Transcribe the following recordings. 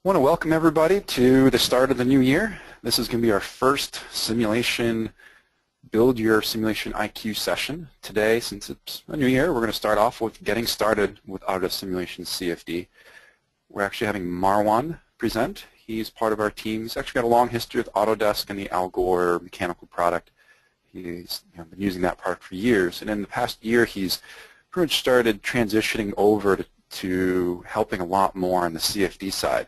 want to welcome everybody to the start of the new year. This is going to be our first simulation, build your simulation IQ session. Today, since it's a new year, we're going to start off with getting started with Autodesk Simulation CFD. We're actually having Marwan present. He's part of our team. He's actually got a long history with Autodesk and the Al Gore mechanical product. He's been using that product for years, and in the past year he's pretty much started transitioning over to helping a lot more on the CFD side.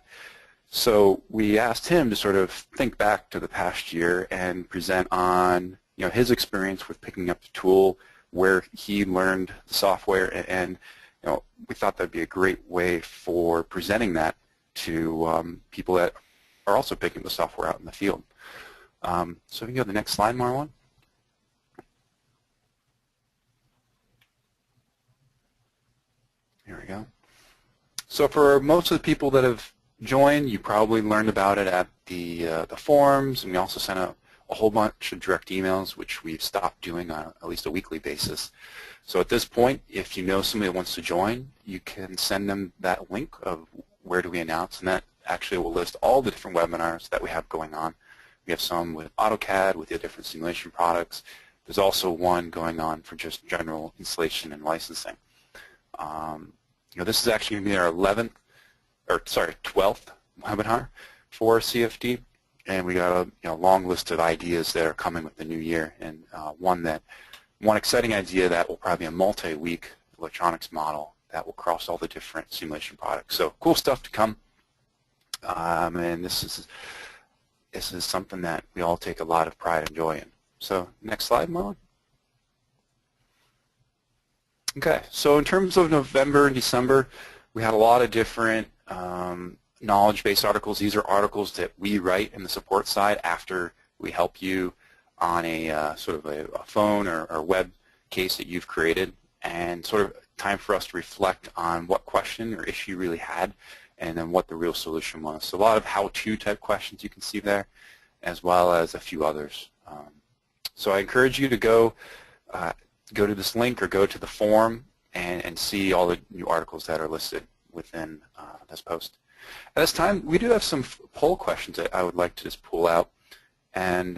So we asked him to sort of think back to the past year and present on his experience with picking up the tool, where he learned the software, and we thought that'd be a great way for presenting that to people that are also picking the software out in the field. So if you can go to the next slide, Marwan. Here we go. So for most of the people that have joined, you probably learned about it at the forums, and we also sent out a whole bunch of direct emails, which we've stopped doing on at least a weekly basis. So at this point, if you know somebody that wants to join, you can send them that link of where do we announce, and that actually will list all the different webinars that we have going on. We have some with AutoCAD, with the different simulation products. There's also one going on for just general installation and licensing. This is actually going to be our 12th webinar for CFD, and we got a long list of ideas that are coming with the new year, and one exciting idea that will probably be a multi-week electronics model that will cross all the different simulation products. So cool stuff to come, and this is something that we all take a lot of pride and joy in. So next slide, Marlon. Okay, so in terms of November and December, we had a lot of different knowledge-based articles. These are articles that we write in the support side after we help you on a sort of a phone or web case that you've created, and sort of time for us to reflect on what question or issue you really had and then what the real solution was. So a lot of how-to type questions you can see there, as well as a few others. So I encourage you to go to this link or go to the forum and see all the new articles that are listed within this post. At this time, we do have some poll questions that I would like to just pull out, and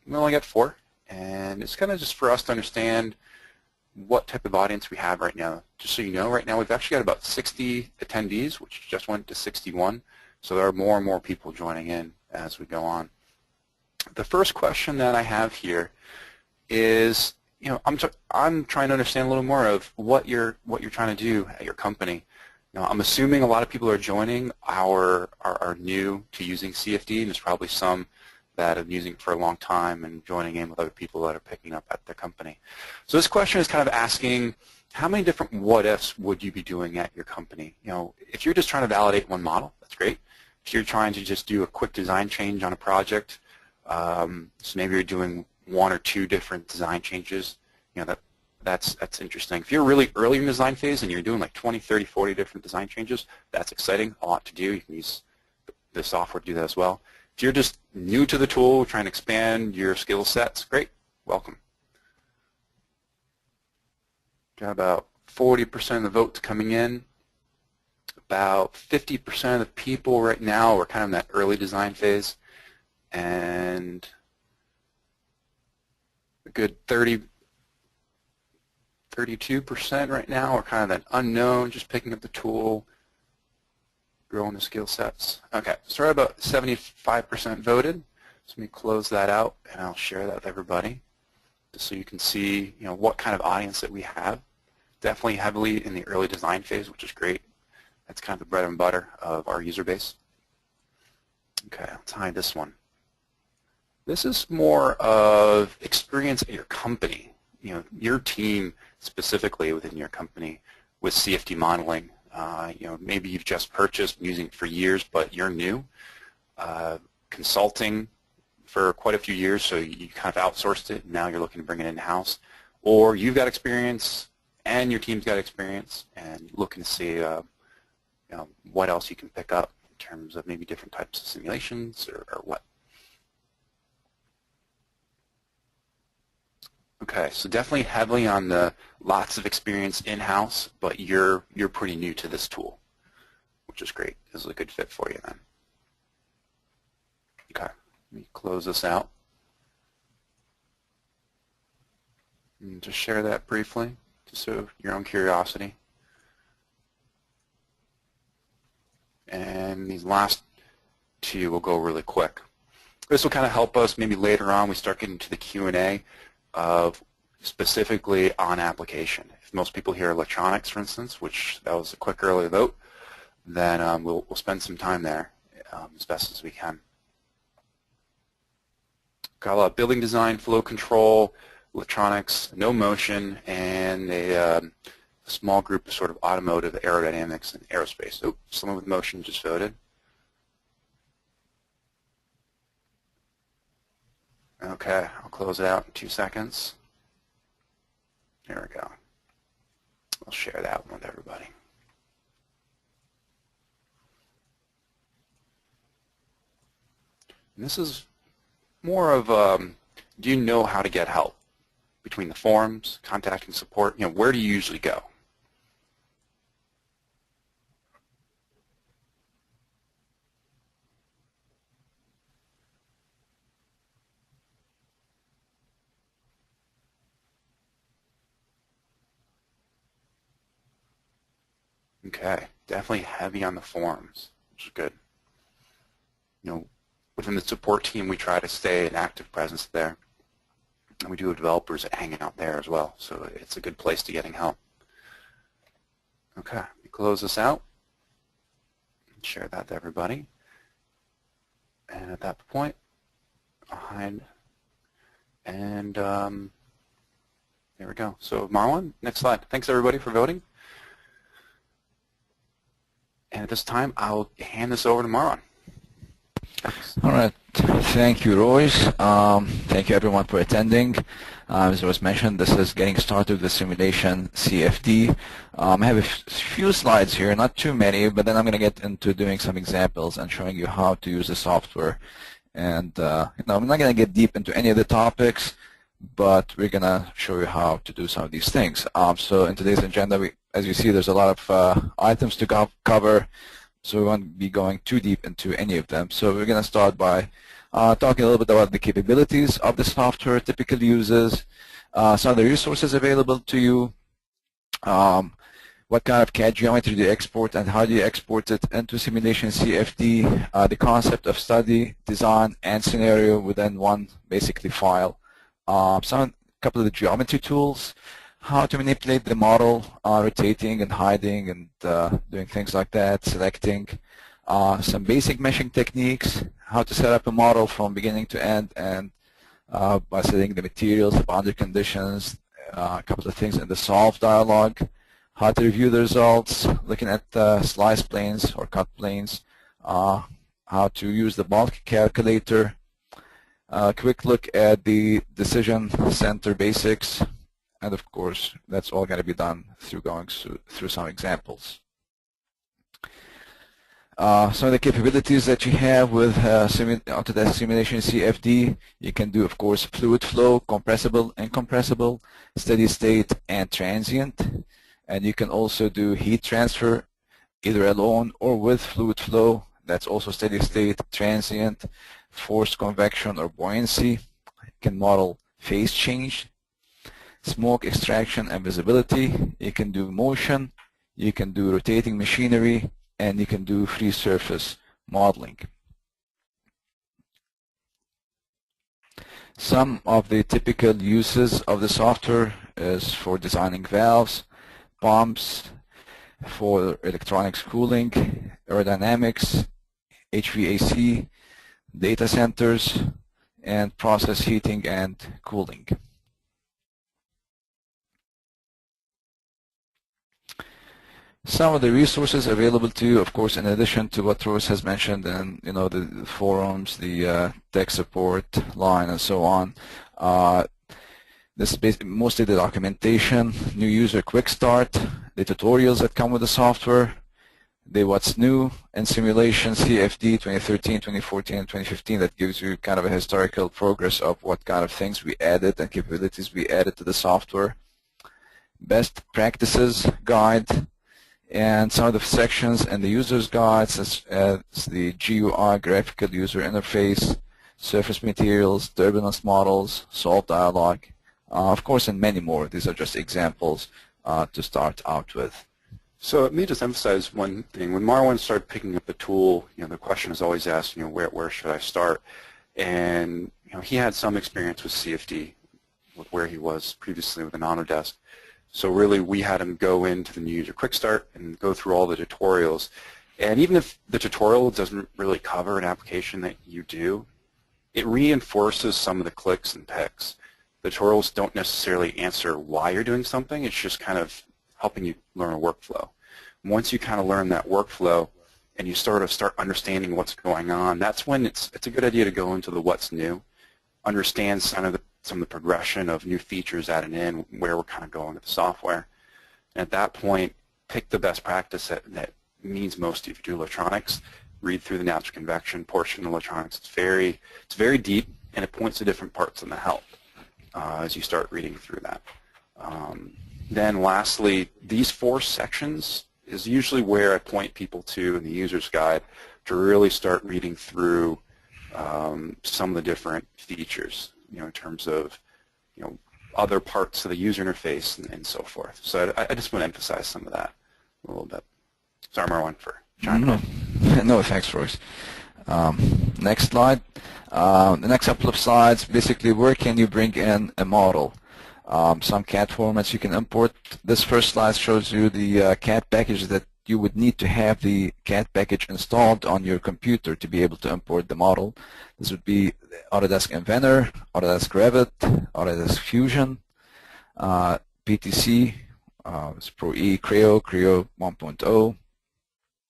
we only got 4, and it's kind of just for us to understand what type of audience we have right now. Just so you know, right now we've actually got about 60 attendees, which just went to 61, so there are more and more people joining in as we go on. The first question that I have here is, I'm trying to understand a little more of what you're trying to do at your company. I'm assuming a lot of people who are joining are new to using CFD, and there's probably some that have been using it for a long time and joining in with other people that are picking up at their company. So this question is kind of asking, how many different what-ifs would you be doing at your company? If you're just trying to validate one model, that's great. If you're trying to just do a quick design change on a project, so maybe you're doing 1 or 2 different design changes, that's interesting. If you're really early in the design phase and you're doing like 20, 30, 40 different design changes, that's exciting, a lot to do. You can use the software to do that as well. If you're just new to the tool, trying to expand your skill sets, great, welcome. Got about 40% of the votes coming in. About 50% of the people right now are kind of in that early design phase, and a good 32% right now are kind of that unknown, just picking up the tool, growing the skill sets. Okay, so we're at about 75% voted. So let me close that out, and I'll share that with everybody, just so you can see, what kind of audience that we have. Definitely heavily in the early design phase, which is great. That's kind of the bread and butter of our user base. Okay, let's hide this one. This is more of experience at your company, your team specifically within your company with CFD modeling. Maybe you've just purchased, been using it for years, but you're new. Consulting for quite a few years, so you kind of outsourced it, and now you're looking to bring it in-house. Or you've got experience, and your team's got experience, and looking to see what else you can pick up in terms of maybe different types of simulations or what. Okay, so definitely heavily on the lots of experience in-house, but you're pretty new to this tool, which is great. This is a good fit for you then. Okay, let me close this out. And just share that briefly, just so your own curiosity. And these last two will go really quick. This will kind of help us maybe later on we start getting to the Q&A of specifically on application. If most people hear electronics, for instance, which that was a quick early vote, then we'll spend some time there as best as we can. Got a lot of building design, flow control, electronics, no motion, and a small group of sort of automotive, aerodynamics, and aerospace. Oh, someone with motion just voted. Okay, I'll close it out in 2 seconds. There we go. I'll share that one with everybody. And this is more of, do you know how to get help? Between the forums, contacting support, where do you usually go? Okay, definitely heavy on the forums, which is good. Within the support team, we try to stay an active presence there. And we do have developers that hang out there as well, so it's a good place to getting help. Okay, let me close this out and share that to everybody. And at that point, I'll hide. And there we go. So Marwan, next slide. Thanks everybody for voting. And at this time, I'll hand this over to Marwan. All right. Thank you, Royce. Thank you, everyone, for attending. As was mentioned, this is getting started with simulation CFD. I have a few slides here, not too many, but then I'm going to get into doing some examples and showing you how to use the software. And I'm not going to get deep into any of the topics, but we're going to show you how to do some of these things. So in today's agenda, as you see, there's a lot of items to cover. So we won't be going too deep into any of them. So we're going to start by talking a little bit about the capabilities of the software, typical uses, some of the resources available to you, what kind of CAD geometry do you export and how do you export it into simulation CFD, the concept of study, design, and scenario within one basically file, a couple of the geometry tools, how to manipulate the model, rotating and hiding and doing things like that, selecting, some basic meshing techniques, how to set up a model from beginning to end, and by setting the materials, the boundary conditions, a couple of things in the solve dialog, how to review the results, looking at slice planes or cut planes, how to use the bulk calculator, a quick look at the decision center basics, and of course, that's all going to be done through going through some examples. Some of the capabilities that you have with Autodesk Simulation CFD, you can do, of course, fluid flow, compressible, incompressible, steady state, and transient. And you can also do heat transfer, either alone or with fluid flow. That's also steady state, transient, forced convection, or buoyancy. You can model phase change, smoke extraction and visibility. You can do motion, you can do rotating machinery, and you can do free surface modeling. Some of the typical uses of the software is for designing valves, pumps, for electronics cooling, aerodynamics, HVAC, data centers, and process heating and cooling. Some of the resources available to you, of course, in addition to what Royce has mentioned, and the forums, the tech support line, and so on. This is basically mostly the documentation, new user quick start, the tutorials that come with the software, the what's new in simulation CFD 2013, 2014, and 2015 that gives you kind of a historical progress of what kind of things we added and capabilities we added to the software. Best practices guide, and some of the sections and the user's guides as the GUI, graphical user interface, surface materials, turbulence models, salt dialog, of course, and many more. These are just examples to start out with. So let me just emphasize one thing. When Marwan started picking up the tool, the question is always asked, where should I start? And he had some experience with CFD, with where he was previously with an Autodesk. So really, we had him go into the new user quick start and go through all the tutorials. And even if the tutorial doesn't really cover an application that you do, it reinforces some of the clicks and picks. The tutorials don't necessarily answer why you're doing something. It's just kind of helping you learn a workflow. Once you kind of learn that workflow and you start understanding what's going on, that's when it's a good idea to go into the what's new, understand some of the progression of new features added in, where we're kind of going with the software. And at that point, pick the best practice that means most to you. If you do electronics, read through the natural convection portion of electronics. It's very deep, and it points to different parts in the help as you start reading through that. Then lastly, these 4 sections is usually where I point people to in the user's guide to really start reading through some of the different features, in terms of other parts of the user interface and so forth. So I just want to emphasize some of that a little bit. Sorry, Marwan, for chiming in. No, thanks, Royce. Next slide. The next couple of slides, basically, where can you bring in a model? Some CAD formats you can import. This first slide shows you the CAD package that you would need to have the CAD package installed on your computer to be able to import the model. This would be Autodesk Inventor, Autodesk Revit, Autodesk Fusion, PTC, Pro E, Creo, Creo 1.0,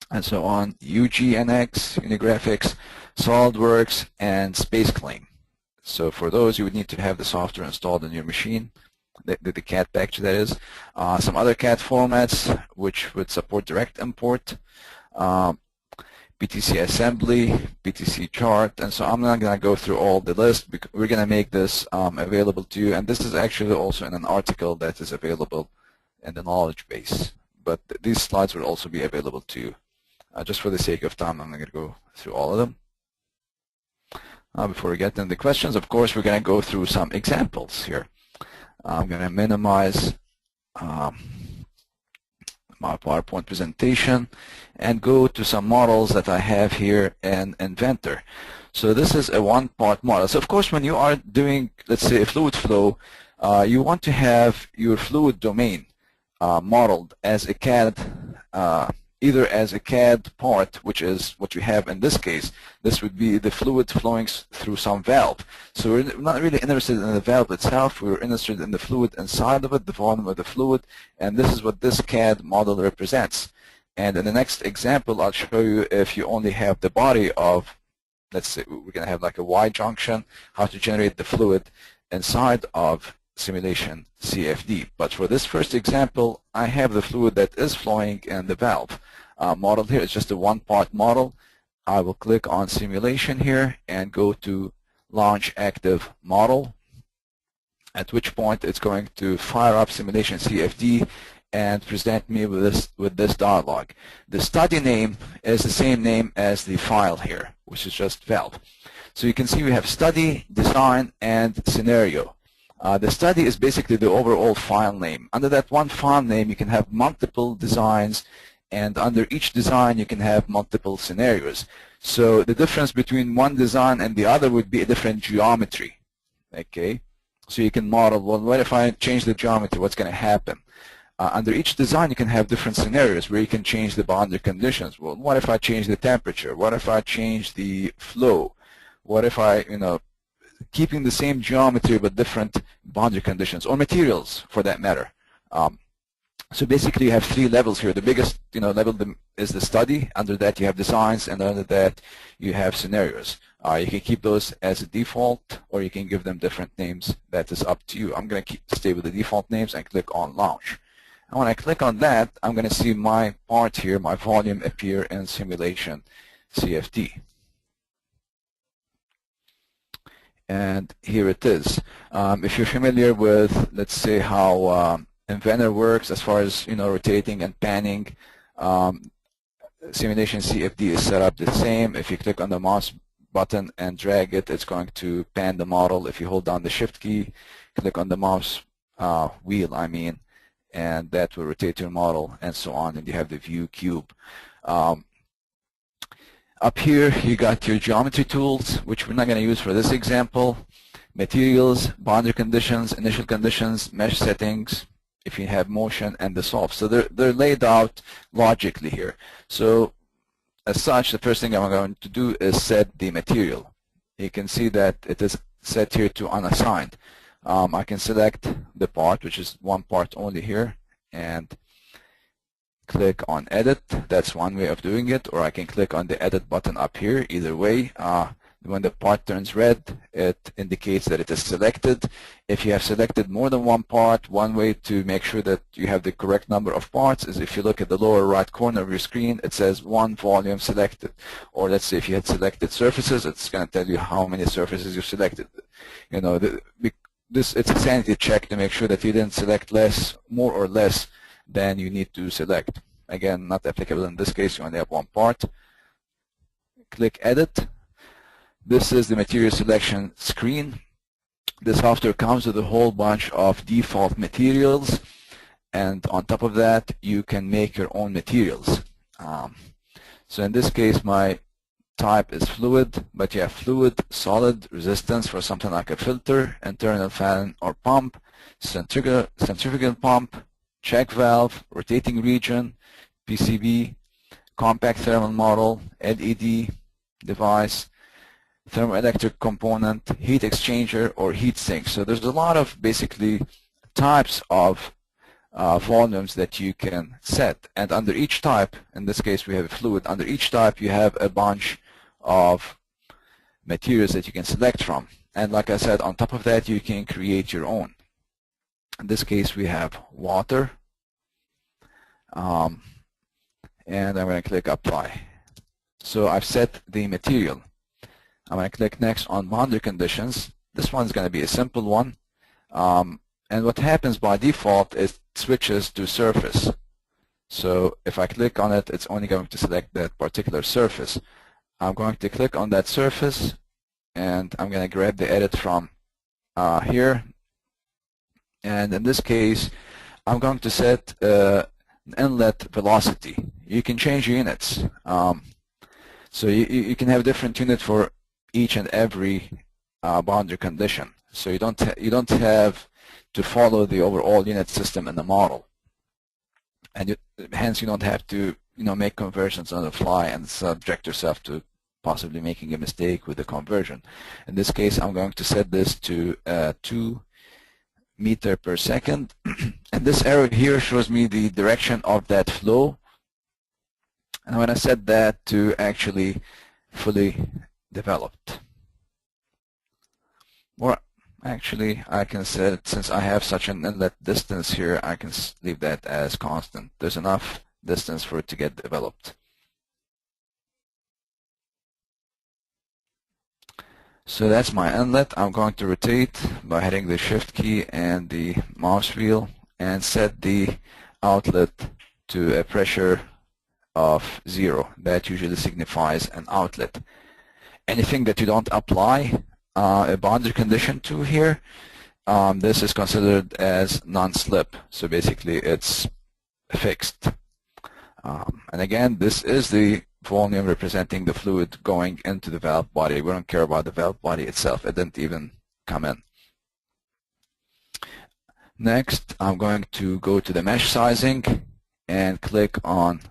and so on, UGNX, Unigraphics, SolidWorks, and SpaceClaim. So for those, you would need to have the software installed on your machine, the CAD package, that is. Some other CAD formats which would support direct import, PTC assembly, PTC chart, and so I'm not going to go through all the list, because we're going to make this available to you, and this is actually also in an article that is available in the knowledge base. But these slides will also be available to you. Just for the sake of time, I'm not going to go through all of them. Before we get into the questions, of course, we're going to go through some examples here. I'm going to minimize my PowerPoint presentation and go to some models that I have here in Inventor. So this is a one-part model. So of course, when you are doing, let's say, a fluid flow, you want to have your fluid domain modeled as a CAD, either as a CAD part, which is what you have in this case. This would be the fluid flowing through some valve. So we're not really interested in the valve itself. We're interested in the fluid inside of it, the volume of the fluid, and this is what this CAD model represents. And in the next example, I'll show you if you only have the body of, let's say, we're going to have like a Y junction, how to generate the fluid inside of simulation CFD. But for this first example, I have the fluid that is flowing in the valve. Model here is just a one-part model. I will click on simulation here and go to launch active model, at which point it's going to fire up simulation CFD and present me with this dialog. The study name is the same name as the file here, which is just valve. So you can see we have study, design, and scenario. The study is basically the overall file name. Under that one file name, you can have multiple designs, and under each design, you can have multiple scenarios. So the difference between one design and the other would be a different geometry. Okay, so you can model, well, what if I change the geometry? What's going to happen? Under each design, you can have different scenarios where you can change the boundary conditions. Well, what if I change the temperature? What if I change the flow? What if I, keeping the same geometry but different boundary conditions, or materials for that matter. So basically you have 3 levels here. The biggest level is the study. Under that you have designs, and under that you have scenarios. You can keep those as a default, or you can give them different names. That is up to you. I'm going to stay with the default names and click on launch. And when I click on that, I'm going to see my part here, my volume, appear in simulation CFD. And here it is. If you're familiar with, let's say, how Inventor works as far as rotating and panning, simulation CFD is set up the same. If you click on the mouse button and drag it, it's going to pan the model. If you hold down the Shift key, click on the mouse wheel, and that will rotate your model and so on, and you have the view cube. Up here, you got your geometry tools, which we're not going to use for this example. Materials, boundary conditions, initial conditions, mesh settings, if you have motion, and the solve. So they're laid out logically here. So as such, the first thing I'm going to do is set the material. You can see that it is set here to unassigned. I can select the part, which is one part only here, and click on edit. That's one way of doing it, or I can click on the edit button up here. Either way, when the part turns red, it indicates that it is selected. If you have selected more than one part, one way to make sure that you have the correct number of parts is if you look at the lower right corner of your screen, it says one volume selected. Or let's say if you had selected surfaces, it's going to tell you how many surfaces you selected. You know, it's a sanity check to make sure that you didn't select more or less than you need to select. Again, not applicable in this case, you only have one part. Click edit. This is the material selection screen. The software comes with a whole bunch of default materials, and on top of that you can make your own materials. So in this case my type is fluid, but you have fluid, solid, resistance for something like a filter, internal fan or pump, centrifugal pump, check valve, rotating region, PCB, compact thermal model, LED device, thermoelectric component, heat exchanger, or heat sink. So there's a lot of basically types of volumes that you can set, and under each type, in this case we have a fluid, under each type you have a bunch of materials that you can select from, and like I said, on top of that you can create your own. In this case we have water, and I'm going to click apply. So I've set the material. I'm going to click next on boundary conditions. This one's going to be a simple one, and what happens by default is it switches to surface. So if I click on it, it's only going to select that particular surface. I'm going to click on that surface, and I'm going to grab the edit from here, and in this case I'm going to set inlet velocity. You can change units, so you can have different unit for each and every boundary condition. So you don't have to follow the overall unit system in the model, and hence you don't have to make conversions on the fly and subject yourself to possibly making a mistake with the conversion. In this case, I'm going to set this to 2 meters per second, and this arrow here shows me the direction of that flow, and I'm going to set that to actually fully developed. Or actually I can set, since I have such an inlet distance here, I can leave that as constant. There's enough distance for it to get developed. So that's my inlet. I'm going to rotate by hitting the Shift key and the mouse wheel and set the outlet to a pressure of 0. That usually signifies an outlet. Anything that you don't apply a boundary condition to here, this is considered as non-slip. So basically it's fixed. And again, this is the volume representing the fluid going into the valve body. We don't care about the valve body itself. It didn't even come in. Next, I'm going to go to the mesh sizing and click on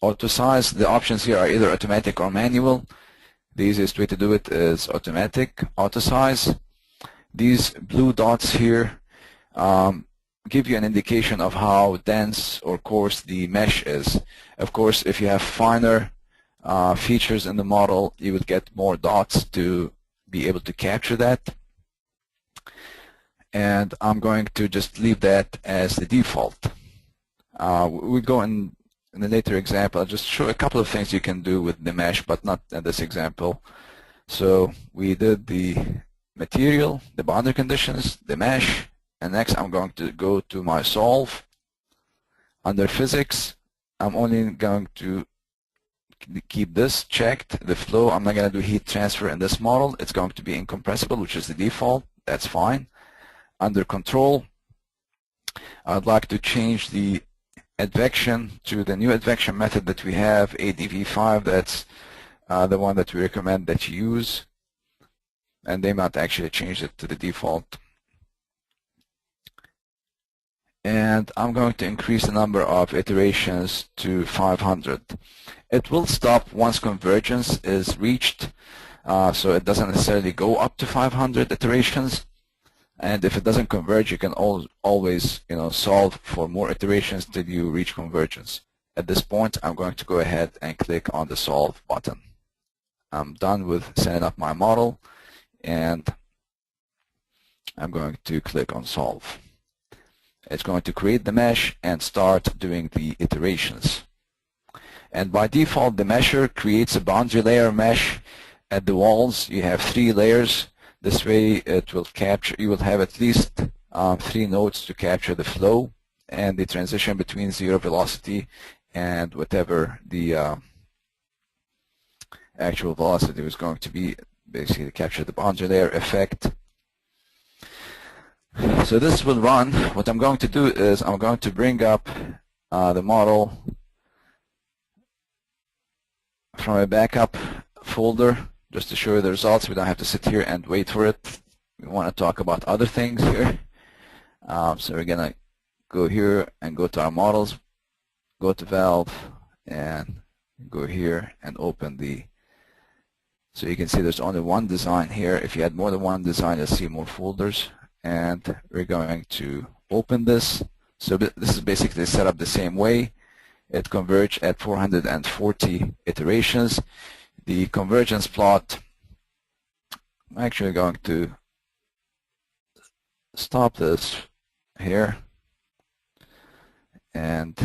auto size. The options here are either automatic or manual. The easiest way to do it is automatic auto size. These blue dots here give you an indication of how dense or coarse the mesh is. Of course, if you have finer features in the model, you would get more dots to be able to capture that. And I'm going to just leave that as the default. We'll go in a later example. I'll just show a couple of things you can do with the mesh, but not in this example. So we did the material, the boundary conditions, the mesh, and next I'm going to go to my solve. Under physics, I'm only going to keep this checked. The flow, I'm not going to do heat transfer in this model. It's going to be incompressible, which is the default. That's fine. Under control, I'd like to change the advection to the new advection method that we have, ADV5. That's the one that we recommend that you use. And they might actually change it to the default. And I'm going to increase the number of iterations to 500. It will stop once convergence is reached, so it doesn't necessarily go up to 500 iterations. And if it doesn't converge, you can always, solve for more iterations till you reach convergence. At this point, I'm going to go ahead and click on the Solve button. I'm done with setting up my model, and I'm going to click on Solve. It's going to create the mesh and start doing the iterations. And by default, the mesher creates a boundary layer mesh at the walls. You have 3 layers. This way, it will capture. You will have at least 3 nodes to capture the flow and the transition between 0 velocity and whatever the actual velocity was going to be. Basically, to capture the boundary layer effect. So this will run. What I'm going to do is I'm going to bring up the model from a backup folder just to show you the results. We don't have to sit here and wait for it. We want to talk about other things here. So we're going to go here and go to our models, go to Valve, and go here and open the. So you can see there's only one design here. If you had more than one design, you'll see more folders. And we're going to open this. So this is basically set up the same way. It converged at 440 iterations. The convergence plot, I'm actually going to stop this here. And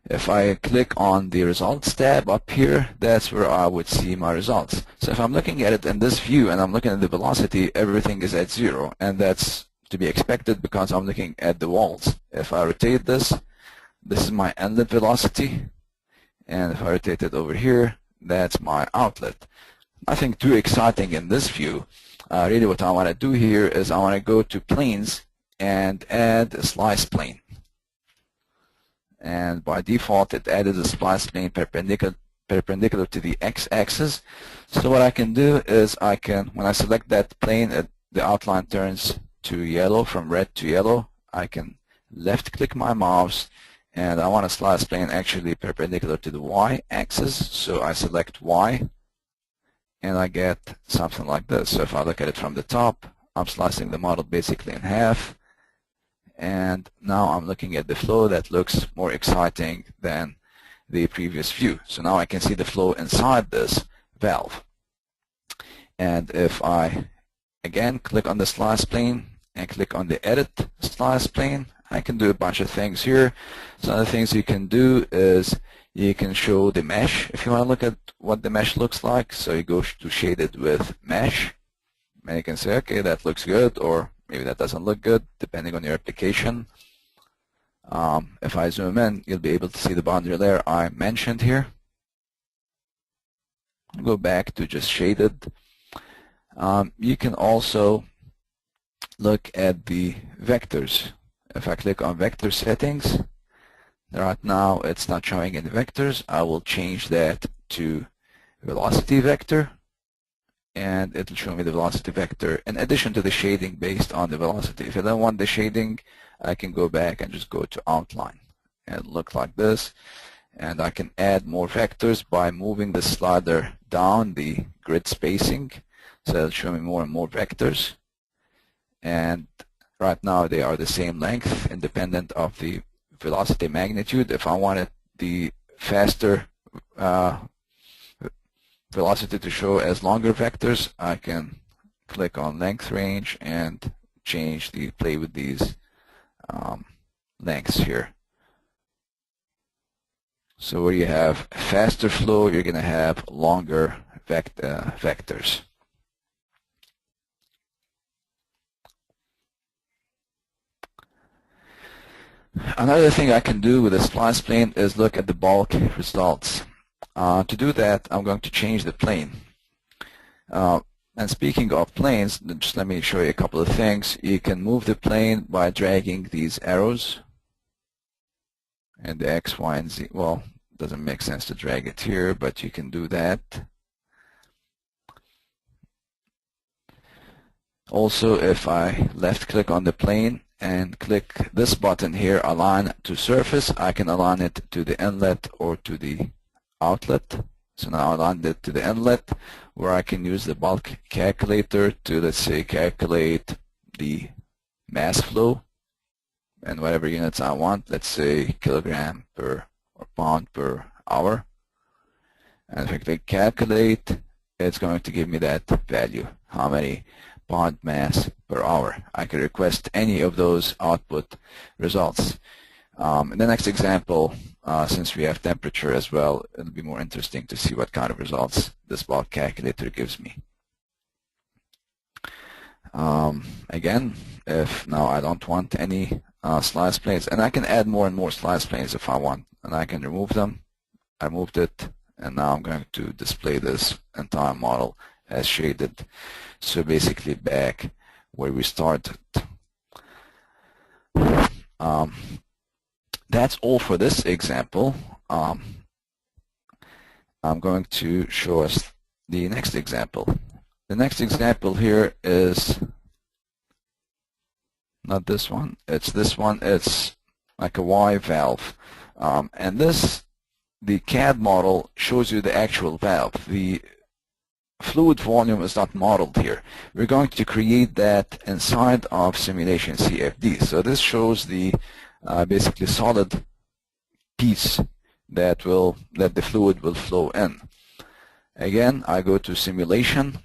if I click on the results tab up here, that's where I would see my results. So if I'm looking at it in this view and I'm looking at the velocity, everything is at 0. And that's to be expected because I'm looking at the walls. If I rotate this, this is my inlet velocity. And if I rotate it over here, that's my outlet. Nothing too exciting in this view. Really what I want to do here is I want to go to planes and add a slice plane. And by default, it added a splice plane perpendicular to the x-axis. So what I can do is I can, when I select that plane, the outline turns to yellow, from red to yellow. I can left-click my mouse, and I want a slice plane actually perpendicular to the y-axis. So I select y, and I get something like this. So if I look at it from the top, I'm slicing the model basically in half. And now I'm looking at the flow that looks more exciting than the previous view. So now I can see the flow inside this valve. And if I, again, click on the slice plane and click on the edit slice plane, I can do a bunch of things here. Some of the things you can do is you can show the mesh if you want to look at what the mesh looks like. So you go to shaded with mesh, and you can say, okay, that looks good, or maybe that doesn't look good, depending on your application. If I zoom in, you'll be able to see the boundary layer I mentioned here. Go back to just shaded. You can also look at the vectors. If I click on vector settings, right now it's not showing any vectors. I will change that to velocity vector, and it will show me the velocity vector in addition to the shading based on the velocity. If I don't want the shading, I can go back and just go to outline and look like this. And I can add more vectors by moving the slider down the grid spacing. So it'll show me more and more vectors. And right now they are the same length independent of the velocity magnitude. If I wanted the faster velocity to show as longer vectors, I can click on length range and play with these lengths here. So where you have faster flow, you're going to have longer vectors. Another thing I can do with a splice plane is look at the bulk results. To do that, I'm going to change the plane. And speaking of planes, just let me show you a couple of things. You can move the plane by dragging these arrows and the X, Y, and Z. Well, it doesn't make sense to drag it here, but you can do that. Also, if I left click on the plane and click this button here, align to surface, I can align it to the inlet or to the outlet. So now I aligned it to the inlet, where I can use the bulk calculator to, let's say, calculate the mass flow and whatever units I want, let's say kilogram per or pound per hour. And if I click calculate, it's going to give me that value, how many pound mass per hour. I can request any of those output results. In the next example, since we have temperature as well, it'll be more interesting to see what kind of results this bulk calculator gives me. Again, if now I don't want any slice planes, and I can add more and more slice planes if I want, and I can remove them. I moved it, and now I'm going to display this entire model as shaded. So basically back where we started. That's all for this example. I'm going to show us the next example. The next example here is not this one. It's this one. It's like a Y valve. And this, the CAD model shows you the actual valve. The fluid volume is not modeled here. We're going to create that inside of simulation CFD. So this shows the basically solid piece that the fluid will flow in. Again, I go to simulation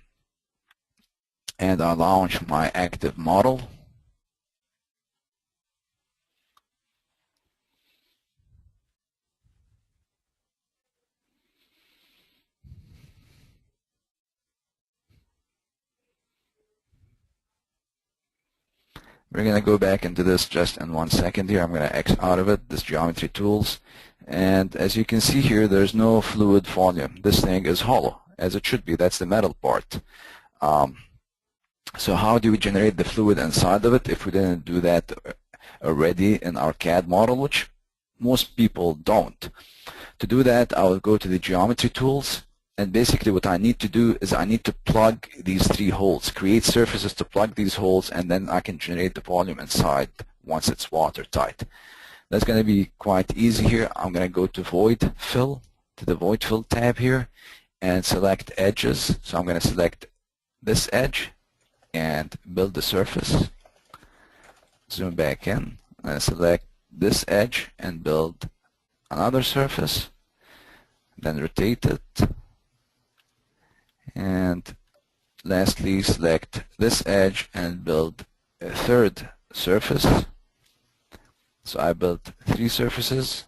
and I launch my active model. We're going to go back into this just in 1 second here. I'm going to X out of it, this geometry tools. And as you can see here, there's no fluid volume. This thing is hollow, as it should be. That's the metal part. So how do we generate the fluid inside of it if we didn't do that already in our CAD model, which most people don't? To do that, I will go to the geometry tools. And basically what I need to do is I need to plug these 3 holes, create surfaces to plug these holes, and then I can generate the volume inside once it's watertight. That's going to be quite easy here. I'm going to go to void fill, to the void fill tab here, and select edges. So I'm going to select this edge and build the surface. Zoom back in and select this edge and build another surface. Then rotate it. And lastly, select this edge and build a 3rd surface. So I built 3 surfaces.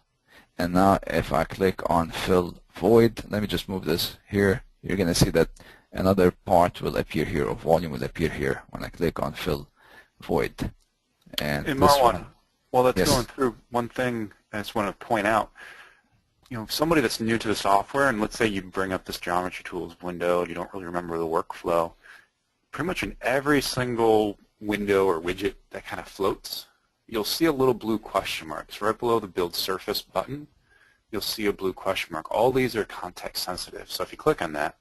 And now if I click on fill void, let me just move this here. You're going to see that another part will appear here, or volume will appear here when I click on fill void. And this Marwan, one, while that's yes. going through, one thing I just want to point out, somebody that's new to the software, and let's say you bring up this geometry tools window and you don't really remember the workflow, pretty much in every single window or widget that kind of floats, you'll see a little blue question mark. So right below the build surface button, you'll see a blue question mark. All these are context sensitive. So if you click on that,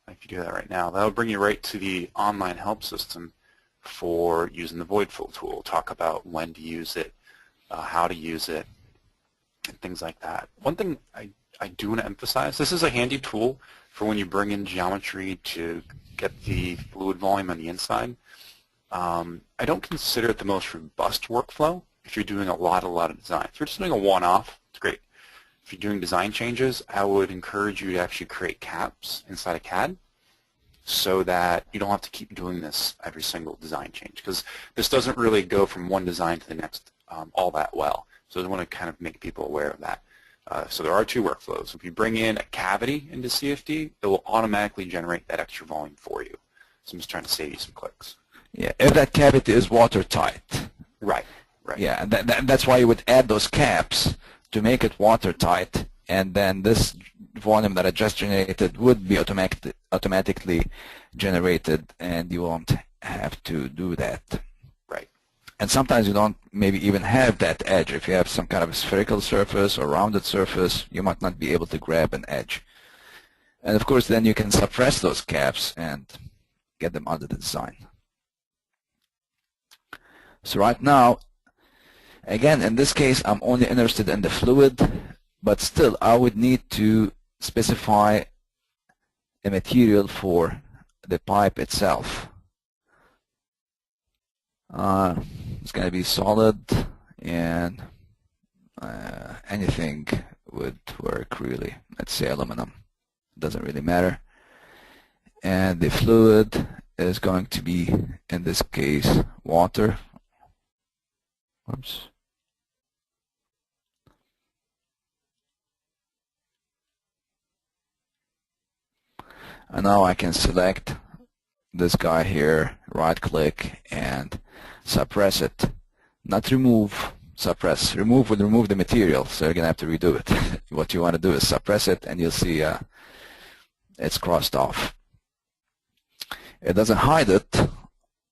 if you do that right now, that'll bring you right to the online help system for using the void fill tool. Talk about when to use it, how to use it, and things like that. One thing I do want to emphasize, this is a handy tool for when you bring in geometry to get the fluid volume on the inside. I don't consider it the most robust workflow if you're doing a lot of design. If you're just doing a one-off, it's great. If you're doing design changes, I would encourage you to actually create caps inside of CAD so that you don't have to keep doing this every single design change, because this doesn't really go from one design to the next all that well. So I want to kind of make people aware of that. So there are 2 workflows. If you bring in a cavity into CFD, it will automatically generate that extra volume for you. So I'm just trying to save you some clicks. Yeah, if that cavity is watertight. Right. Right. Yeah, and that's why you would add those caps to make it watertight, and then this volume that I just generated would be automatically generated, and you won't have to do that. Right. And sometimes you don't maybe even have that edge. If you have some kind of spherical surface or rounded surface, you might not be able to grab an edge. And of course, then you can suppress those caps and get them out of the design. So right now, again, in this case, I'm only interested in the fluid, but still, I would need to specify a material for the pipe itself. It's going to be solid, and anything would work really. Let's say aluminum. Doesn't really matter. And the fluid is going to be, in this case, water. Oops. And now I can select this guy here, right click, and suppress it. Not remove, suppress. Remove would remove the material, so you're going to have to redo it. What you want to do is suppress it, and you'll see it's crossed off. It doesn't hide it.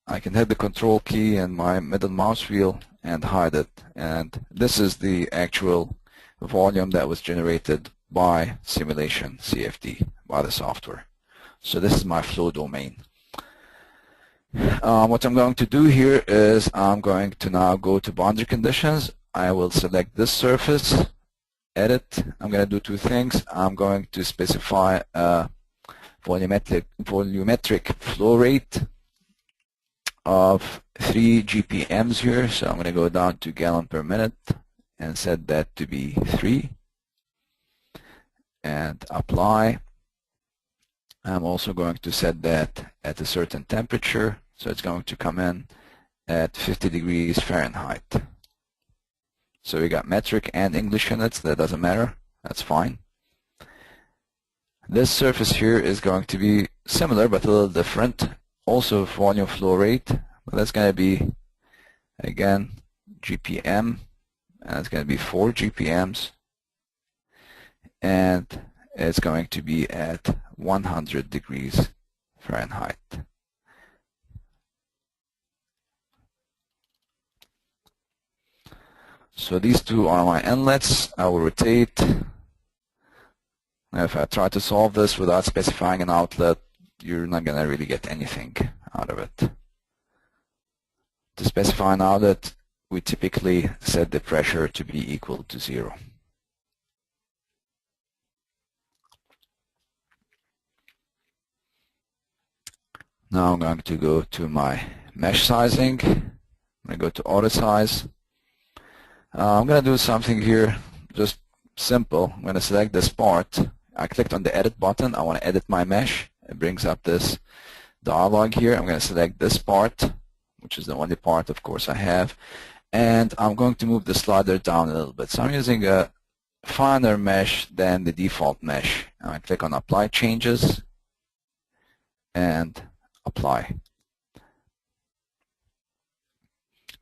I can hit the control key and my middle mouse wheel and hide it. And this is the actual volume that was generated by simulation CFD, by the software. So this is my flow domain. What I'm going to do here is I'm going to now go to boundary conditions. I will select this surface, edit. I'm going to do two things. I'm going to specify a volumetric flow rate of 3 GPMs here. So I'm going to go down to gallon per minute and set that to be 3 and apply. I'm also going to set that at a certain temperature, so it's going to come in at 50 degrees Fahrenheit. So we got metric and English units. That doesn't matter. That's fine. This surface here is going to be similar but a little different. Also volume flow rate, but that's going to be, again, GPM, and it's going to be 4 GPMs, and it's going to be at 100 degrees Fahrenheit. So these two are my inlets. I will rotate. Now if I try to solve this without specifying an outlet, you're not going to really get anything out of it. To specify an outlet, we typically set the pressure to be equal to 0. Now I'm going to go to my mesh sizing. I'm going to go to auto size. I'm going to do something here just simple. I'm going to select this part. I clicked on the edit button. I want to edit my mesh. It brings up this dialog here. I'm going to select this part, which is the only part, of course, I have. And I'm going to move the slider down a little bit. So I'm using a finer mesh than the default mesh. I click on Apply Changes and Apply.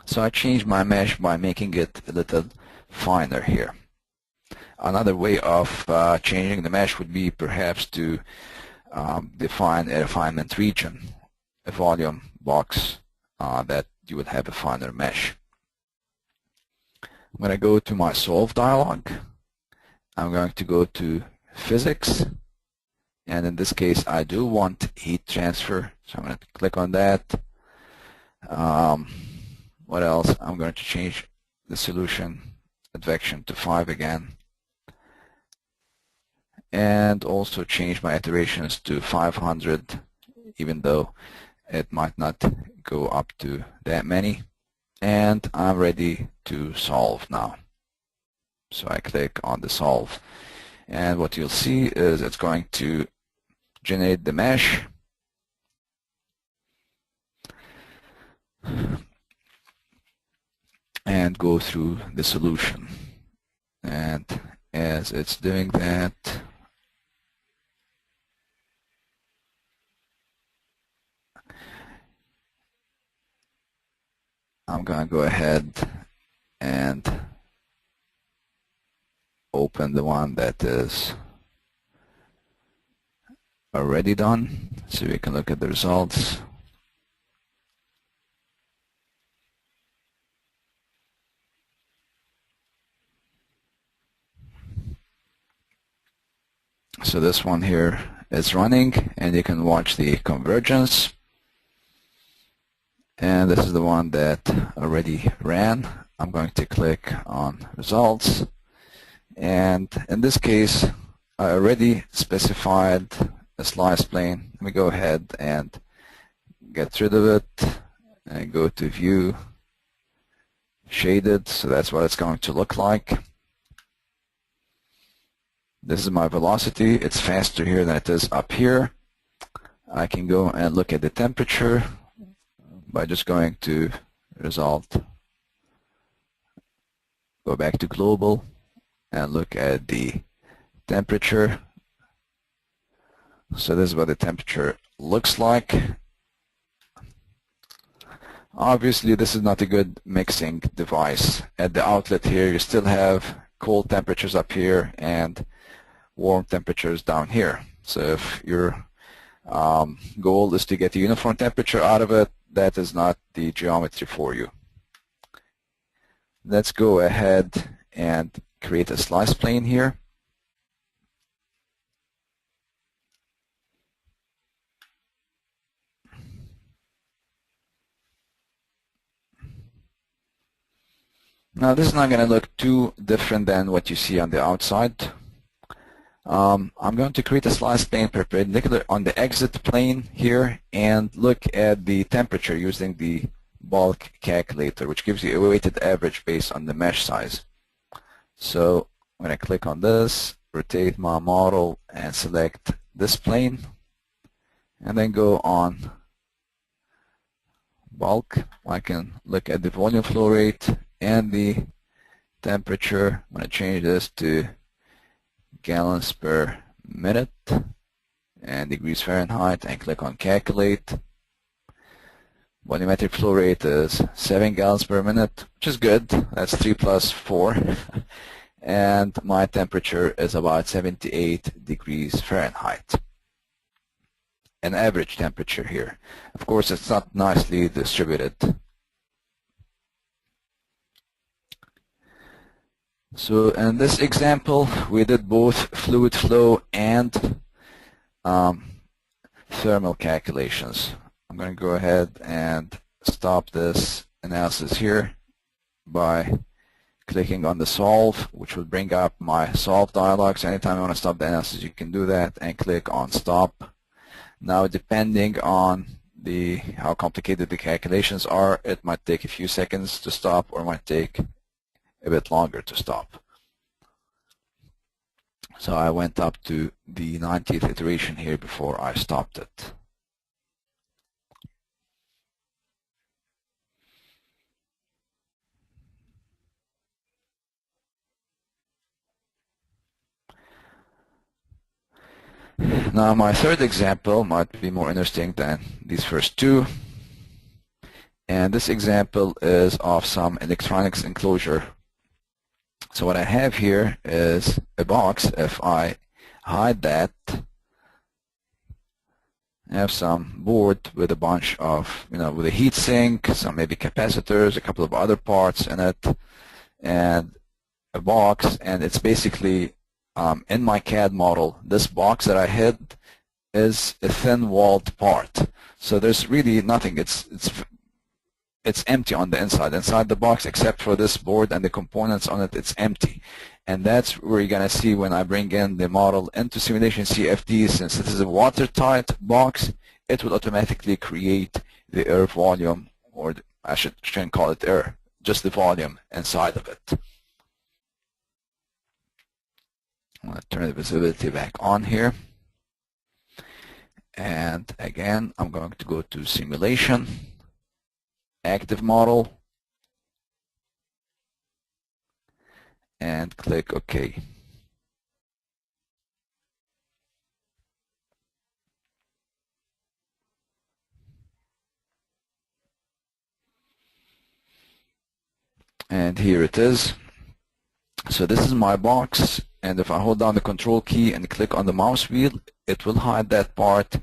So I changed my mesh by making it a little finer here. Another way of changing the mesh would be perhaps to define a refinement region, a volume box that you would have a finer mesh. I'm going to go to my Solve dialog. I'm going to go to Physics, and in this case I do want heat transfer, so I'm going to click on that. What else? I'm going to change the solution advection to 5 again, and also change my iterations to 500, even though it might not go up to that many. And I'm ready to solve now. So I click on the solve, and what you'll see is it's going to generate the mesh. And go through the solution. And as it's doing that, I'm going to go ahead and open the one that is already done so we can look at the results. So this one here is running, and you can watch the convergence. And this is the one that already ran. I'm going to click on results. And in this case, I already specified a slice plane. Let me go ahead and get rid of it and go to view shaded. So that's what it's going to look like. This is my velocity. It's faster here than it is up here. I can go and look at the temperature by just going to result, go back to global and look at the temperature. So this is what the temperature looks like. Obviously this is not a good mixing device. At the outlet here you still have cold temperatures up here and warm temperatures down here. So if your goal is to get a uniform temperature out of it, that is not the geometry for you. Let's go ahead and create a slice plane here. Now this is not going to look too different than what you see on the outside. I'm going to create a slice plane perpendicular on the exit plane here and look at the temperature using the bulk calculator, which gives you a weighted average based on the mesh size. So when I click on this, rotate my model and select this plane, and then go on bulk. I can look at the volume flow rate and the temperature. I'm going to change this to gallons per minute and degrees Fahrenheit and click on calculate. Volumetric flow rate is 7 gallons per minute, which is good. That's 3 plus 4. And my temperature is about 78 degrees Fahrenheit. An average temperature here. Of course, it's not nicely distributed. So in this example, we did both fluid flow and thermal calculations. I'm going to go ahead and stop this analysis here by clicking on the solve, which will bring up my solve dialog. So anytime you want to stop the analysis, you can do that and click on stop. Now, depending on how complicated the calculations are, it might take a few seconds to stop or might take a bit longer to stop. So I went up to the 90th iteration here before I stopped it. Now my third example might be more interesting than these first two. And this example is of some electronics enclosure. So what I have here is a box. If I hide that, I have some board with a bunch of, with a heat sink, some maybe capacitors, a couple of other parts in it, and a box, and it's basically in my CAD model, this box that I hid is a thin-walled part. So there's really nothing. It's empty on the inside. Inside the box, except for this board and the components on it, it's empty. And that's where you're going to see when I bring in the model into Simulation CFD. Since this is a watertight box, it will automatically create the air volume, or I shouldn't call it air, just the volume inside of it. I'm going to turn the visibility back on here. And again, I'm going to go to Simulation, Active Model, and click OK. And here it is. So this is my box, and if I hold down the control key and click on the mouse wheel, it will hide that part.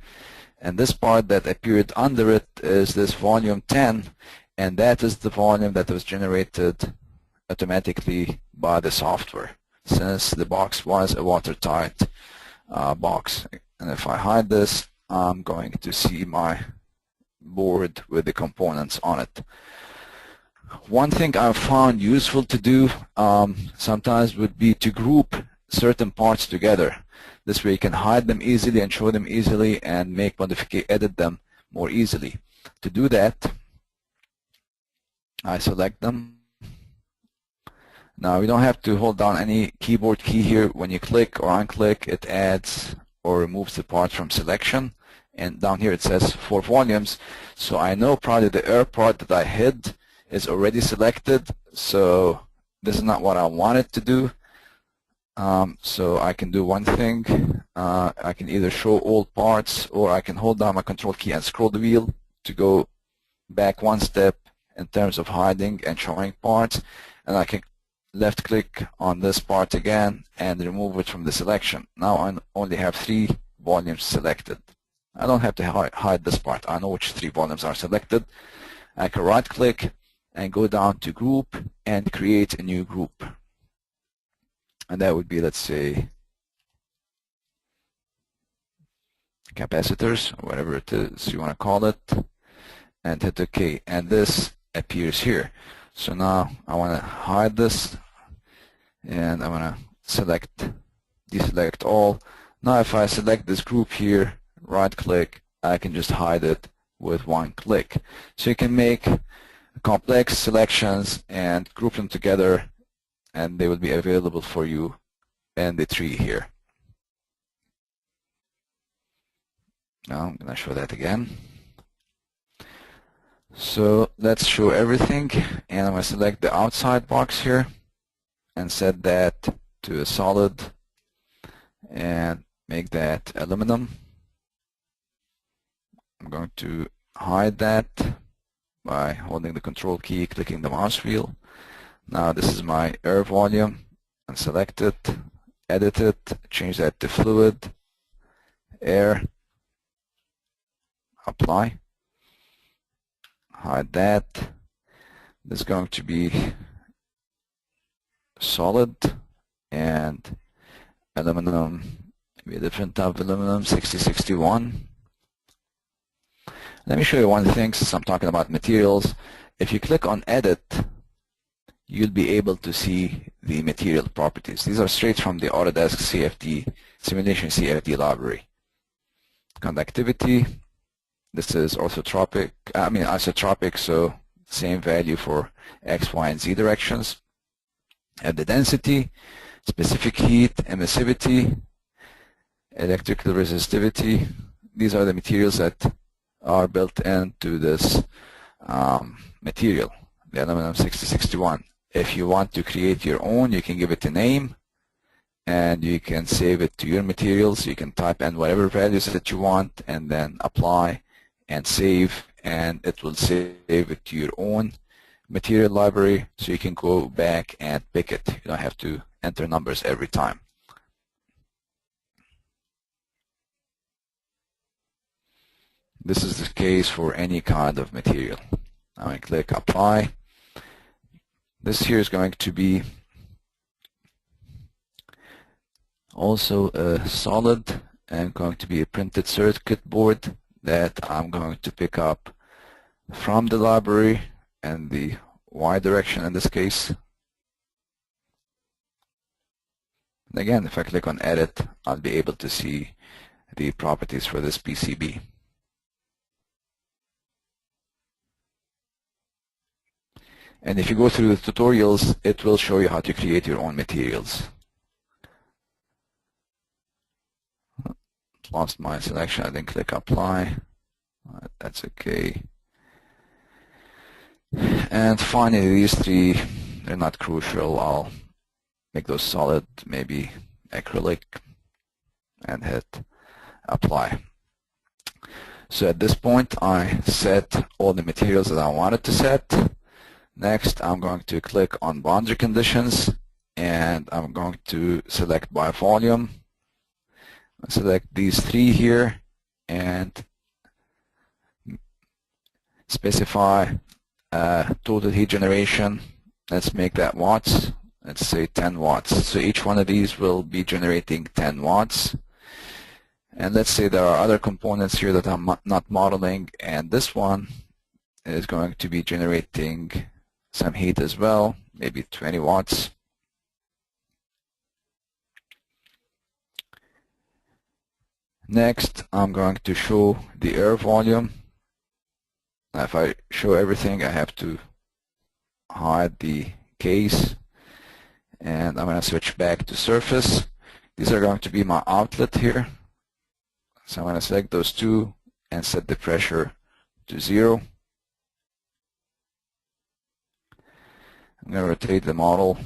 And this part that appeared under it is this volume 10, and that is the volume that was generated automatically by the software, since the box was a watertight box. And if I hide this, I'm going to see my board with the components on it. One thing I've found useful to do sometimes would be to group certain parts together. This way you can hide them easily and show them easily and edit them more easily. To do that, I select them. Now you don't have to hold down any keyboard key here. When you click or unclick, it adds or removes the part from selection. And down here it says 4 volumes. So I know probably the air part that I hid is already selected. So this is not what I wanted to do. So I can do one thing. I can either show all parts, or I can hold down my control key and scroll the wheel to go back one step in terms of hiding and showing parts. And I can left click on this part again and remove it from the selection. Now I only have 3 volumes selected. I don't have to hide this part. I know which 3 volumes are selected. I can right click and go down to group and create a new group. And that would be, let's say, capacitors, or whatever it is you want to call it, and hit OK. And this appears here. So now I want to hide this, and I want to deselect all. Now if I select this group here, right click, I can just hide it with one click. So you can make complex selections and group them together, and they will be available for you in the tree here. Now I'm going to show that again. So let's show everything, and I'm going to select the outside box here and set that to a solid and make that aluminum. I'm going to hide that by holding the control key, clicking the mouse wheel. Now this is my air volume, and select it, edit it, change that to fluid, air, apply, hide that. This is going to be solid and aluminum, maybe a different type of aluminum, 6061. Let me show you one thing since I'm talking about materials. If you click on edit, you'll be able to see the material properties. These are straight from the Autodesk CFD, simulation CFD library. Conductivity, this is isotropic, so same value for X, Y, and Z directions. And the density, specific heat, emissivity, electrical resistivity. These are the materials that are built into this material, the aluminum 6061. If you want to create your own, you can give it a name, and you can save it to your materials. You can type in whatever values that you want, and then apply and save, and it will save it to your own material library, so you can go back and pick it. You don't have to enter numbers every time. This is the case for any kind of material. I'm going to click apply. This here is going to be also a solid and going to be a printed circuit board that I'm going to pick up from the library and the Y direction in this case. And again, if I click on edit, I'll be able to see the properties for this PCB. And if you go through the tutorials, it will show you how to create your own materials. Lost my selection, I didn't click apply. That's okay. And finally, these 3, they're not crucial. I'll make those solid, maybe acrylic, and hit apply. So at this point, I set all the materials that I wanted to set. Next, I'm going to click on boundary conditions, and I'm going to select by volume. Select these three here and specify total heat generation. Let's make that watts. Let's say 10 watts. So each one of these will be generating 10 watts. And let's say there are other components here that I'm not modeling, and this one is going to be generating some heat as well, maybe 20 watts. Next, I'm going to show the air volume. Now, if I show everything, I have to hide the case, and I'm going to switch back to surface. These are going to be my outlet here. So I'm going to select those two and set the pressure to 0. I'm going to rotate the model.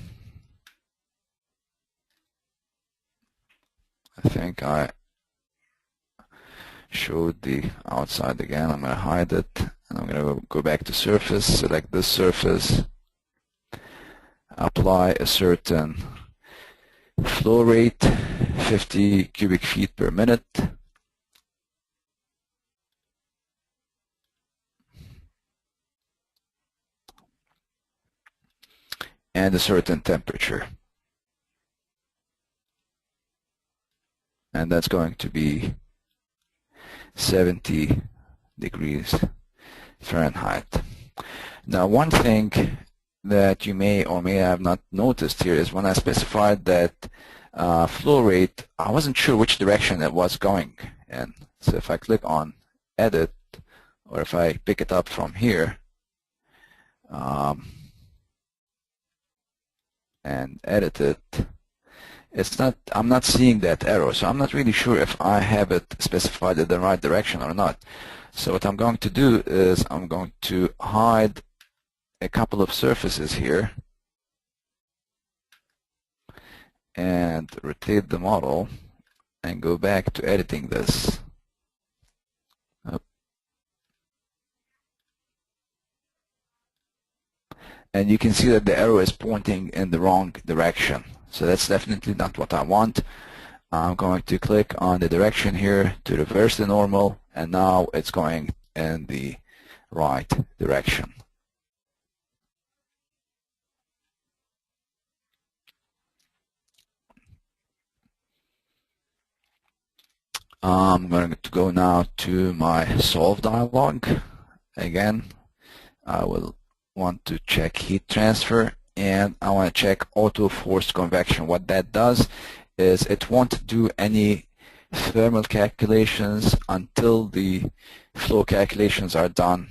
I think I showed the outside again. I'm going to hide it, and I'm going to go back to surface, select this surface, apply a certain flow rate, 50 cubic feet per minute. And a certain temperature. And that's going to be 70 degrees Fahrenheit. Now, one thing that you may or may have not noticed here is when I specified that flow rate, I wasn't sure which direction it was going in. So if I click on Edit, or if I pick it up from here, and edit it, I'm not seeing that arrow, so I'm not really sure if I have it specified in the right direction or not. So what I'm going to do is I'm going to hide a couple of surfaces here and rotate the model and go back to editing this. And you can see that the arrow is pointing in the wrong direction. So that's definitely not what I want. I'm going to click on the direction here to reverse the normal, and now it's going in the right direction. I'm going to go now to my solve dialog. Again, I will want to check heat transfer, and I want to check auto forced convection. What that does is it won't do any thermal calculations until the flow calculations are done,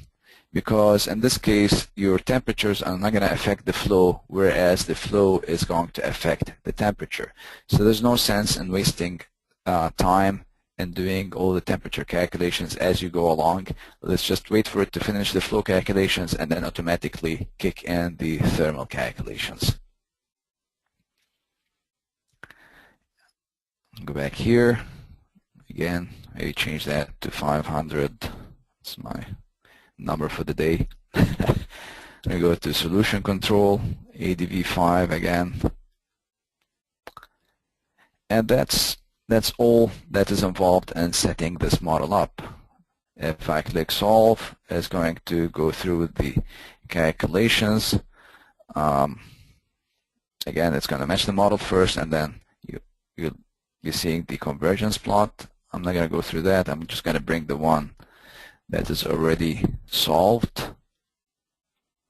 because in this case your temperatures are not going to affect the flow, whereas the flow is going to affect the temperature. So there's no sense in wasting time and doing all the temperature calculations as you go along. Let's just wait for it to finish the flow calculations and then automatically kick in the thermal calculations. Go back here. Again, maybe change that to 500. That's my number for the day. I'm going to go to solution control, ADV5 again. And that's all that is involved in setting this model up. If I click solve, it's going to go through the calculations. Again, it's going to match the model first, and then you'll be seeing the convergence plot. I'm not going to go through that. I'm just going to bring the one that is already solved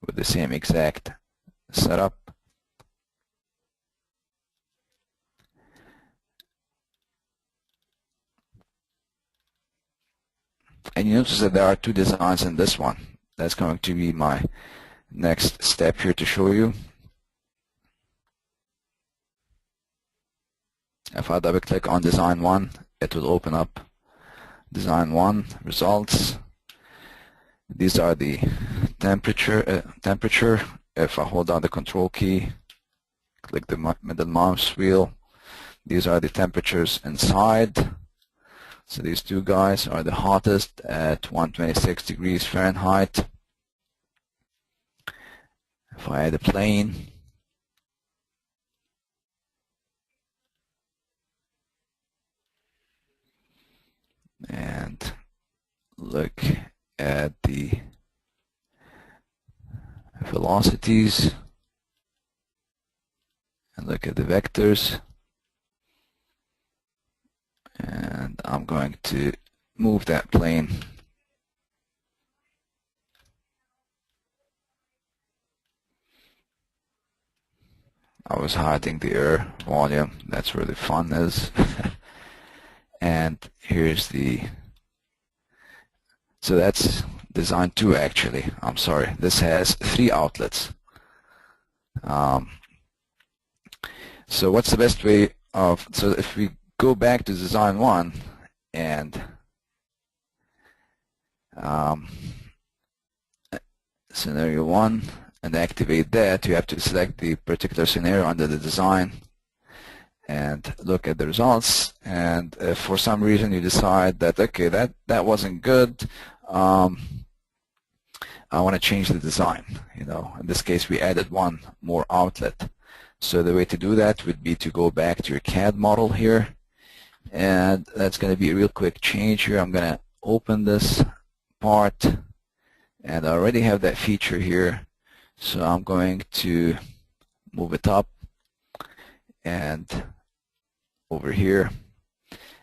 with the same exact setup. And you notice that there are two designs in this one. That's going to be my next step here to show you. If I double click on design 1, it will open up design 1 results. These are the temperature. If I hold down the control key, click the middle mouse wheel, these are the temperatures inside. So these two guys are the hottest at 126 degrees Fahrenheit. If I add a plane, and look at the velocities, and look at the vectors, and I'm going to move that plane I was hiding the air volume. That's where the fun is. And here's the, so that's design 2 actually. I'm sorry. This has 3 outlets. So what's the best way of, so if we go back to design 1 and scenario 1 and activate that, you have to select the particular scenario under the design and look at the results. And if for some reason you decide that, okay, that wasn't good, I want to change the design. You know, in this case, we added 1 more outlet. So the way to do that would be to go back to your CAD model here, and that's going to be a real quick change here. I'm going to open this part, and I already have that feature here. So I'm going to move it up and over here.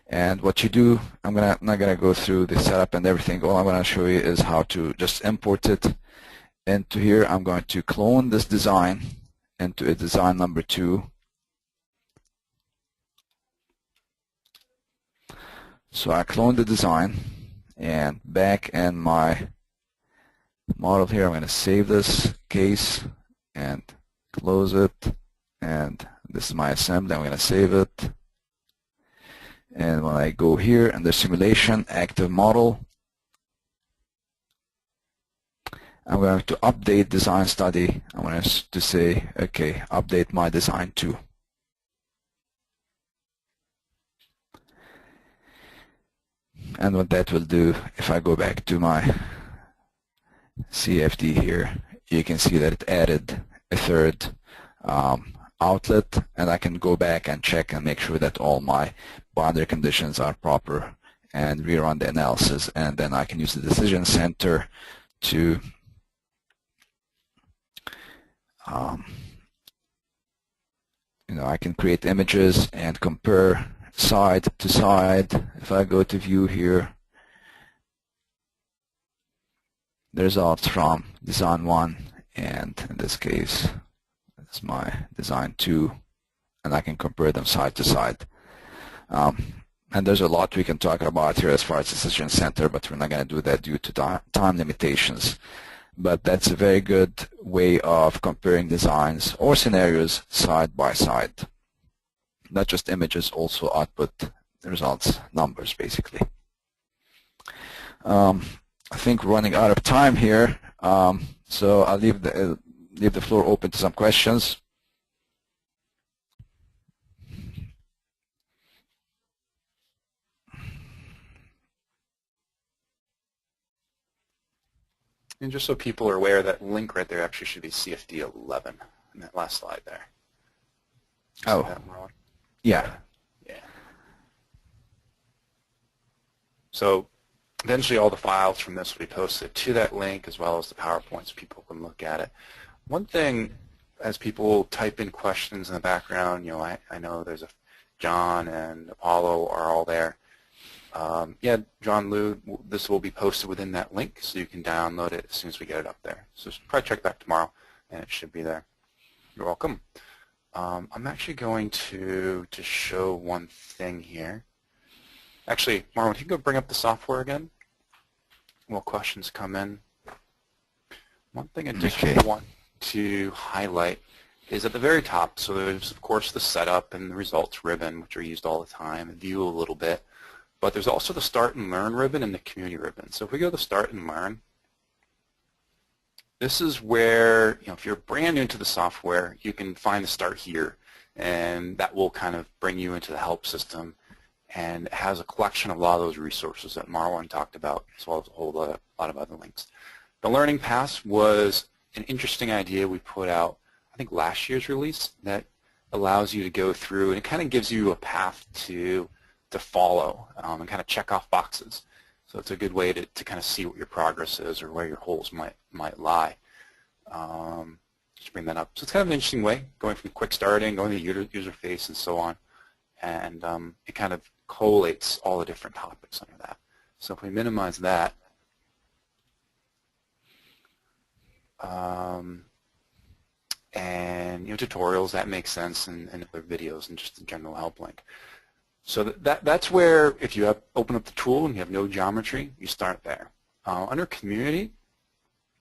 And what you do, I'm not going to go through the setup and everything. All I'm going to show you is how to just import it into here. I'm going to clone this design into a design number 2. So I cloned the design, and back in my model here, I'm going to save this case and close it, and this is my assembly. I'm going to save it, and when I go here in the simulation active model, I'm going to update design study. I'm going to say, okay, update my design 2. And what that will do, if I go back to my CFD here, you can see that it added a 3rd outlet, and I can go back and check and make sure that all my boundary conditions are proper and rerun the analysis, and then I can use the decision center to you know, I can create images and compare side to side. If I go to view here, the results from design 1, and in this case, it's my design 2, and I can compare them side to side. And there's a lot we can talk about here as far as decision center, but we're not going to do that due to time limitations. But that's a very good way of comparing designs or scenarios side by side. Not just images, also output the results, numbers basically. I think we're running out of time here, so I'll leave the floor open to some questions. And just so people are aware, that link right there actually should be CFD 11 in that last slide there. Oh, yeah. Yeah. So eventually all the files from this will be posted to that link, as well as the PowerPoints so people can look at it. One thing, as people type in questions in the background, you know, I know there's John and Apollo are all there. Yeah, John Liu, this will be posted within that link, so you can download it as soon as we get it up there. So probably check back tomorrow, and it should be there. You're welcome. I'm actually going to show one thing here. Actually, Marwan, can you go bring up the software again while questions come in? One thing I just want to highlight is at the very top, so there's, of course, the setup and the results ribbon, which are used all the time, and view a little bit. But there's also the Start and Learn ribbon and the Community ribbon. So if we go to Start and Learn, this is where, you know, if you're brand new to the software, you can find the Start here, and that will kind of bring you into the help system, and it has a collection of a lot of those resources that Marwan talked about, as well as a whole lot of other links. The Learning Pass was an interesting idea we put out, I think last year's release, that allows you to go through, and it kind of gives you a path to follow and kind of check off boxes. So it's a good way to kind of see what your progress is or where your holes might lie. Just bring that up. So it's kind of an interesting way, going from quick starting, going to the user face, and so on. And it kind of collates all the different topics under that. So if we minimize that, and tutorials, that makes sense, and other videos, and just a general help link. So that's where, if you open up the tool and you have no geometry, you start there. Under community,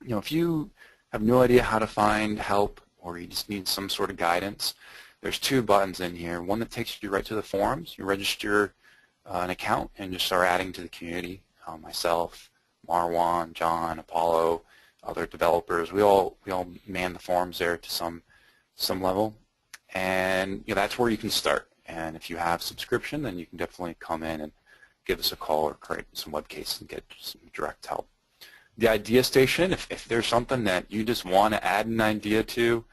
if you have no idea how to find help, or you just need some sort of guidance, there's two buttons in here. One that takes you right to the forums. You register an account and just start adding to the community. Myself, Marwan, John, Apollo, other developers, we all man the forums there to some level, and that's where you can start. And if you have subscription, then you can definitely come in and give us a call or create some web cases and get some direct help. The idea station, if there's something that you just want to add an idea to,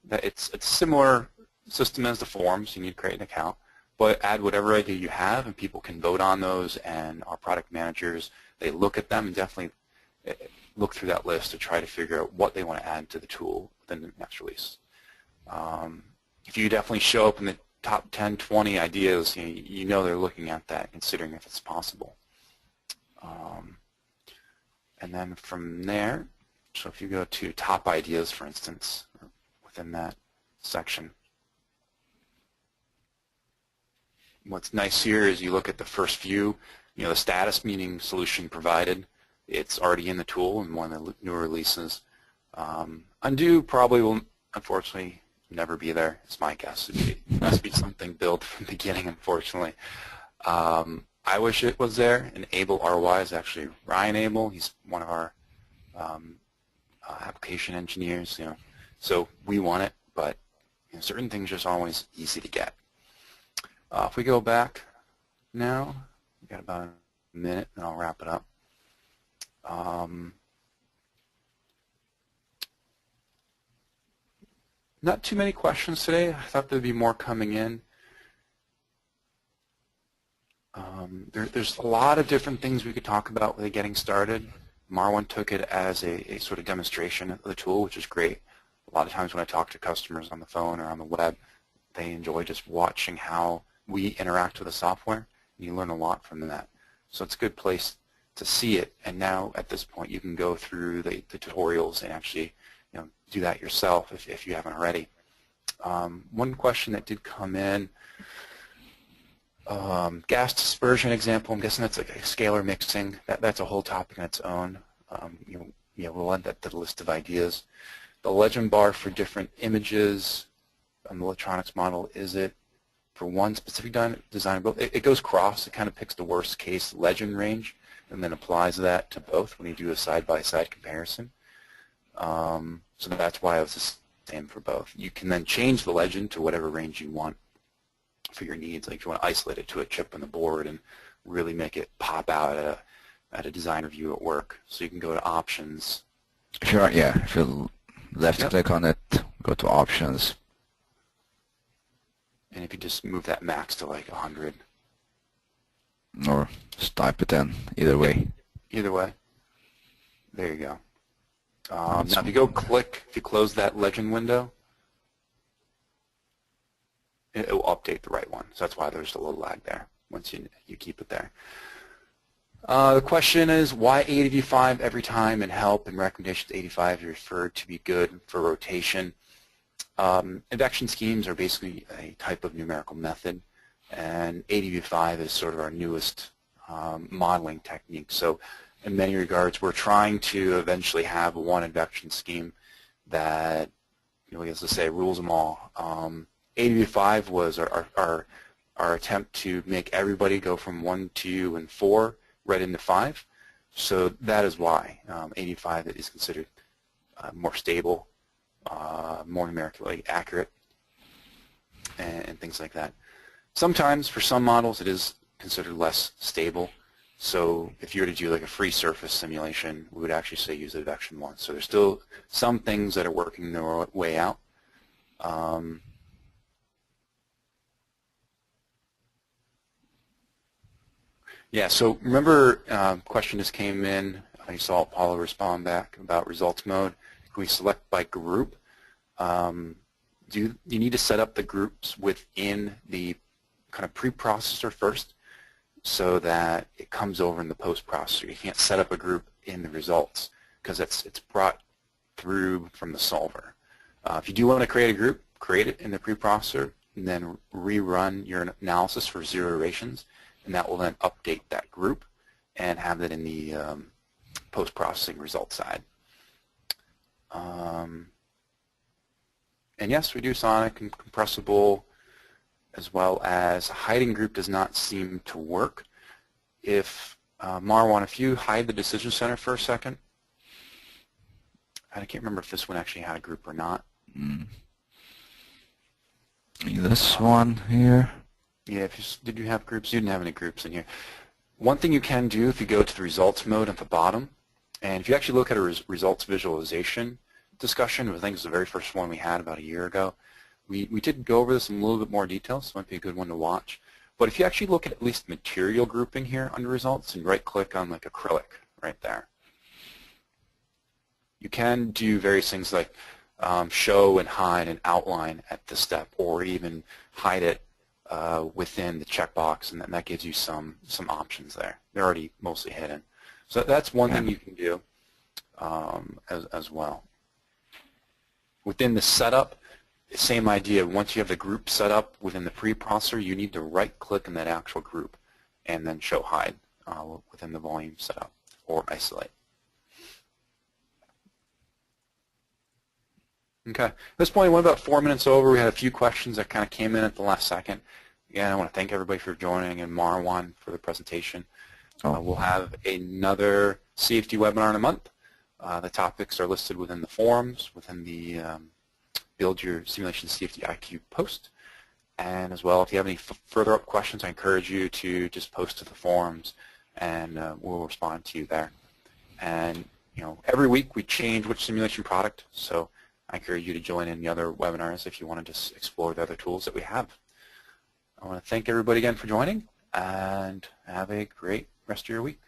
that it's a similar system as the forums. You need to create an account, but add whatever idea you have, and people can vote on those, and our product managers, they look at them and definitely look through that list to try to figure out what they want to add to the tool within the next release. If you definitely show up in the top 10, 20 ideas, you know they're looking at that, considering if it's possible. And then from there, so if you go to top ideas, for instance, within that section, what's nice here is you look at the first few, the status, meaning solution provided. It's already in the tool in one of the newer releases. Undo probably will, unfortunately, never be there. It's my guess. It must be something built from the beginning, unfortunately. I wish it was there. Enable ROI is actually Ryan Abel. He's one of our application engineers. So we want it, but certain things are just always easy to get. If we go back now, we've got about a minute, and I'll wrap it up. Not too many questions today. I thought there'd be more coming in. There's a lot of different things we could talk about with getting started. Marwan took it as a sort of demonstration of the tool, which is great. A lot of times when I talk to customers on the phone or on the web, they enjoy just watching how we interact with the software, and you learn a lot from that. So it's a good place to see it, and now at this point you can go through the tutorials and actually do that yourself if you haven't already. One question that did come in, gas dispersion example, I'm guessing that's like a scalar mixing. That's a whole topic on its own. We'll add that to the list of ideas. The legend bar for different images on the electronics model, is it for one specific design? It goes cross. It kind of picks the worst case legend range and then applies that to both when you do a side-by-side comparison. So that's why it was the same for both. You can then change the legend to whatever range you want for your needs. Like if you want to isolate it to a chip on the board and really make it pop out at a designer view at work. So you can go to options. If you left click on it, go to options. And if you just move that max to like 100. Or just type it in, either way. Either way. There you go. Now if you if you close that legend window, it will update the right one. So that's why there's a little lag there once you keep it there. The question is, why ADV5 every time, and help and recommendations 85 is referred to be good for rotation. Induction schemes are basically a type of numerical method, and ADV5 is sort of our newest modeling technique. So in many regards, we're trying to eventually have one induction scheme that, as I say, rules them all. ADV5 was our attempt to make everybody go from 1, 2, and 4 right into 5. So that is why ADV5 is considered more stable, more numerically accurate, and things like that. Sometimes, for some models, it is considered less stable. So if you were to do like a free surface simulation, we would actually say use the action once. So there's still some things that are working their way out. Yeah, so remember, question just came in. I saw Paula respond back about results mode. Can we select by group? You need to set up the groups within the kind of pre-processor first so that it comes over in the post-processor. You can't set up a group in the results because it's brought through from the solver. If you do want to create a group, create it in the pre-processor and then rerun your analysis for 0 iterations, and that will then update that group and have it in the post-processing result side. And yes, we do sonic and compressible, as well as hiding group does not seem to work. If, Marwan, if you hide the decision center for a second, I can't remember if this one actually had a group or not. This one here. Yeah, did you have groups? You didn't have any groups in here. One thing you can do if you go to the results mode at the bottom, and if you actually look at a results visualization discussion, I think it's the very first one we had about a year ago, we did go over this in a little bit more detail, so it might be a good one to watch. But if you actually look at least material grouping here under results and right-click on like acrylic right there, you can do various things like show and hide and outline at the step, or even hide it within the checkbox, and then that gives you some options there. They're already mostly hidden. So that's one thing you can do as well. Within the setup, same idea. Once you have the group set up within the preprocessor, you need to right-click in that actual group and then show hide within the volume setup or isolate. Okay. At this point, we went about 4 minutes over. We had a few questions that kind of came in at the last second. Again, I want to thank everybody for joining and Marwan for the presentation. We'll have another CFD webinar in a month. The topics are listed within the forums, within the Build Your Simulation CFD IQ post. And as well, if you have any further up questions, I encourage you to just post to the forums, and we'll respond to you there. And every week we change which simulation product, so I encourage you to join in the other webinars if you want to just explore the other tools that we have. I want to thank everybody again for joining, and have a great rest of your week.